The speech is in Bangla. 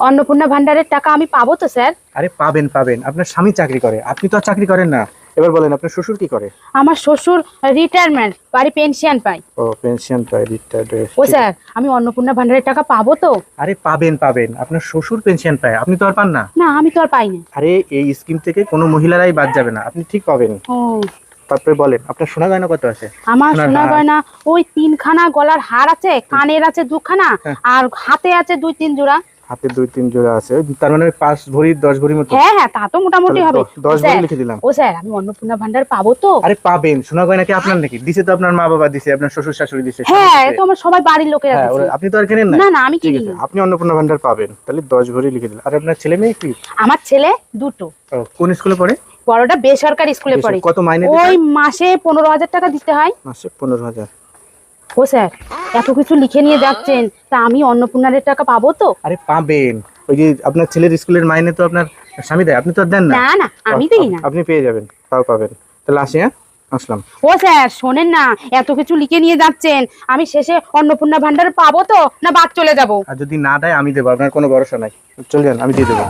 অন্নপূর্ণা ভান্ডারের টাকা আমি পাবো তো স্যার? আরে পাবেন পাবেন, আপনার স্বামী চাকরি করে, আপনি তো আর চাকরি করেন না। এবার বলেন আপনার শ্বশুর কি করে? আমার শ্বশুর রিটায়ারমেন্ট, বাড়ি পেনশন পাই। ও পেনশন পায়, রিটায়ার্ড। ও স্যার, আমি অন্নপূর্ণা ভান্ডারের টাকা পাবো তো? আরে পাবেন পাবেন, আপনার শ্বশুর পেনশন পায়, আপনি তো আর পান না। না, আমি তো আর পাই না। আরে এই স্কিম থেকে কোনো মহিলারাই বাদ যাবে না, আপনি ঠিক পাবেন। ও, তারপরে বলেন আপনার সোনা গয়না কত আছে? আমার সোনার সোনা হার। গয়না ওই 3খানা গলার হার আছে, কানের আছে 2খানা, হ্যাঁ। আর হাতে আছে 2-3 জোড়া। হাতে 2-3 জোড়া আছে, তার মানে 5 ভরি 10 ভরি মতো। হ্যাঁ হ্যাঁ, তা তো মোটামুটি তাহলে হবে। 10 ভরি স্যার, লিখে দিলাম। ও স্যার, আমি অন্নপূর্ণা ভান্ডার পাবো তো? আরে পাবেন, সোনা গয়না কি আপনার নাকি? দিছে তো আপনার মা বাবা দিছে, আপনার শ্বশুর শাশুড়ি দিছে, সবাই হ্যাঁ, দিছে। তো আমার সবাই বাড়ির লোকেরা হ্যাঁ, দিছে। আপনি তো আর কেনেন না। না না, আমি ঠিক কিনি আছে, না। আপনি অন্নপূর্ণা ভান্ডার পাবেন, তাহলে 10 ভরি লিখে দিলাম। আর আপনার ছেলে মেয়ে কি? আমার ছেলে দুটো। ও, কোন স্কুলে পড়ে? বড়টা বেসরকারি স্কুলে পড়ে। কত মাইনে দিতে ওই হয়? মাসে 15,000 টাকা দিতে হয়। মাসে 15,000। ও স্যার, এত কিছু লিখে নিয়ে যাচ্ছেন, তা আমি অন্নপূর্ণার টাকা পাবো তো? আরে পাবেন, ওই যে আপনার ছেলের স্কুলের মাইনে তো আপনার স্বামী দেয়, আপনি তো আর দেন না। না না, আমি দিই না। আপনি পেয়ে যাবেন, তাও পাবেন। তাহলে আসি, হ্যাঁ, আসলাম। ও স্যার, শোনেন না, এত কিছু লিখে নিয়ে যাচ্ছেন, আমি শেষে অন্নপূর্ণা ভান্ডার পাবো তো, না বাদ চলে যাব? আর যদি না দেয় আমি দেবো, আপনার কোনো ভরসা নাই। চলে যান, আমি দিয়ে দেবো।